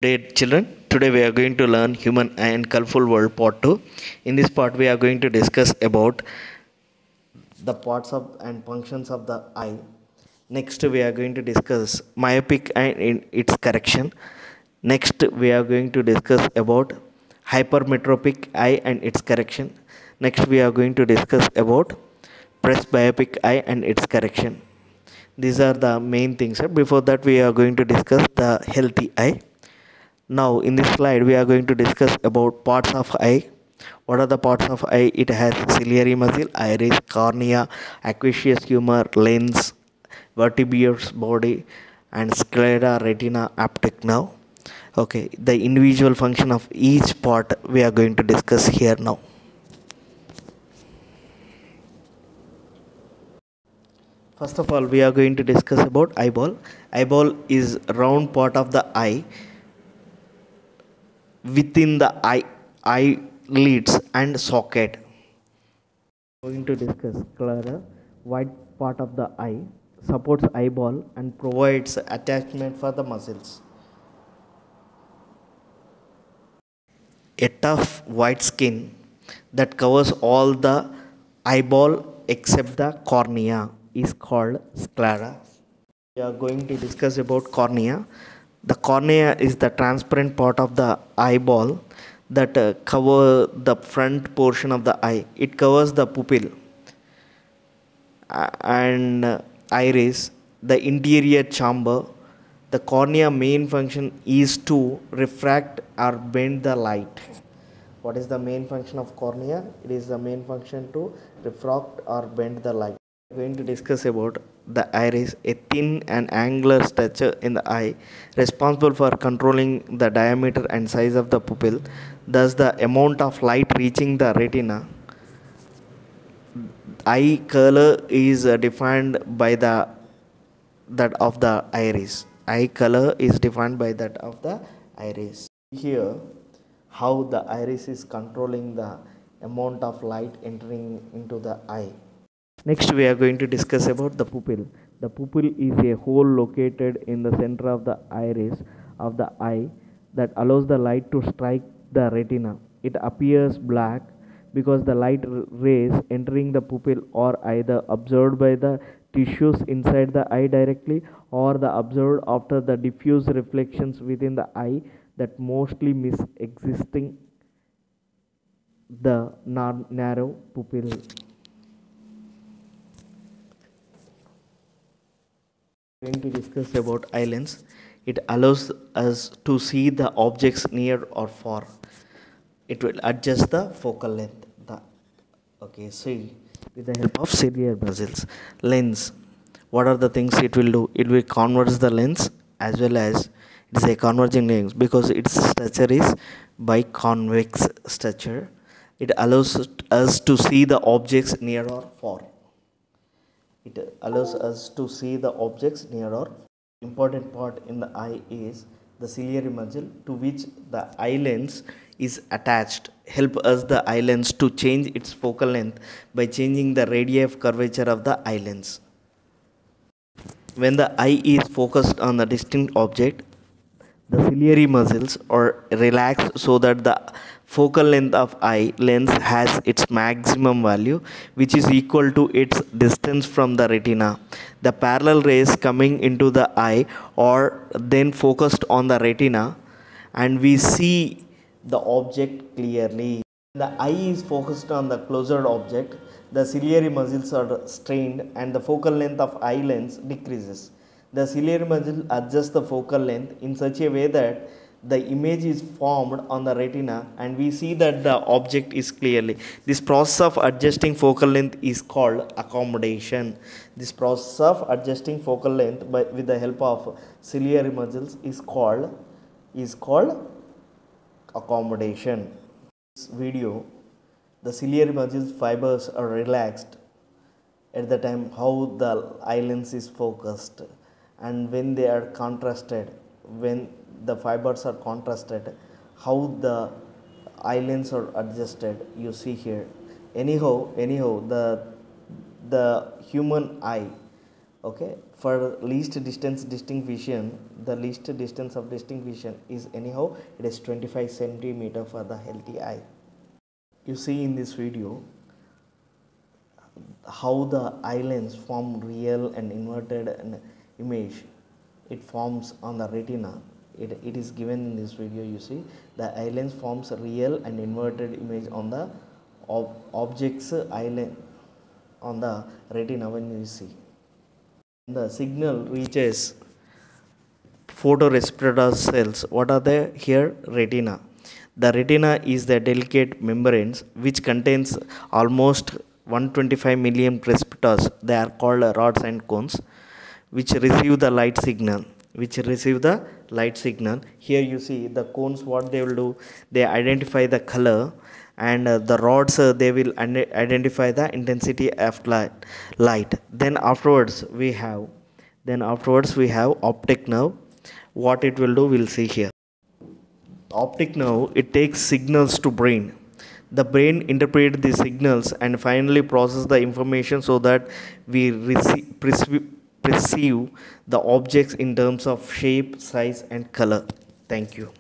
Dear children, today we are going to learn Human Eye and Colorful World Part 2. In this part, we are going to discuss about the parts of and functions of the eye. Next, we are going to discuss myopic eye and its correction. Next, we are going to discuss about hypermetropic eye and its correction. Next, we are going to discuss about presbyopic eye and its correction. These are the main things. Before that, we are going to discuss the healthy eye. Now in this slide we are going to discuss about parts of eye. What are the parts of eye? It has ciliary muscle, iris, cornea, aqueous humor, lens, vertebrates body, and sclera, retina, optic nerve. Okay, the individual function of each part we are going to discuss here now. First of all, we are going to discuss about eyeball. Eyeball is round part of the eye within the eyelids and socket. Going to discuss sclera, white part of the eye, supports eyeball and provides attachment for the muscles. A tough white skin that covers all the eyeball except the cornea is called sclera. We are going to discuss about cornea. The cornea is the transparent part of the eyeball that cover the front portion of the eye. It covers the pupil and iris, the interior chamber. The cornea main function is to refract or bend the light. What is the main function of cornea? It is the main function to refract or bend the light. We are going to discuss about the iris, a thin and angular structure in the eye responsible for controlling the diameter and size of the pupil, thus the amount of light reaching the retina. Eye color is defined by that of the iris. Eye color is defined by that of the iris. Here how the iris is controlling the amount of light entering into the eye. Next we are going to discuss about the pupil. The pupil is a hole located in the center of the iris of the eye that allows the light to strike the retina. It appears black because the light rays entering the pupil are either absorbed by the tissues inside the eye directly or the absorbed after the diffuse reflections within the eye that mostly miss existing the narrow pupil. Going to discuss about eye lens. It allows us to see the objects near or far. It will adjust the focal length. See with the help of ciliary muscles. Lens. What are the things it will do? It will converge the lens as well as it is a converging lens because its structure is biconvex structure. It allows us to see the objects near or far. It allows us to see the objects near or far. Important part in the eye is the ciliary muscle to which the eye lens is attached. Help us the eye lens to change its focal length by changing the radii of curvature of the eye lens. When the eye is focused on the distinct object, the ciliary muscles are relaxed so that the focal length of eye lens has its maximum value, which is equal to its distance from the retina. The parallel rays coming into the eye are then focused on the retina and we see the object clearly. When the eye is focused on the closer object, the ciliary muscles are strained and the focal length of eye lens decreases. The ciliary muscle adjusts the focal length in such a way that the image is formed on the retina and we see that the object is clearly. This process of adjusting focal length is called accommodation. This process of adjusting focal length with the help of ciliary muscles is called accommodation. This video, the ciliary muscles fibers are relaxed at the time how the eye lens is focused, and when they are contrasted, when the fibers are contrasted, how the eye lens are adjusted, you see here. Anyhow the human eye, okay, For least distance distinct vision, the least distance of distinct vision is anyhow it is 25 centimeter for the healthy eye. You see in this video how the eye lens form real and inverted image it forms on the retina. It is given in this video. You see the eye lens forms a real and inverted image on the object's eye lens on the retina. When you see the signal reaches photoreceptor cells, what are they here? Retina. The retina is the delicate membranes which contains almost 125 million receptors. They are called rods and cones which receive the light signal. Here you see the cones, what they will do, they identify the color, and the rods they will identify the intensity of light. Then afterwards we have optic nerve. What it will do, we'll see here. Optic nerve, it takes signals to brain. The brain interprets the signals and finally process the information so that we perceive the objects in terms of shape, size and color. Thank you.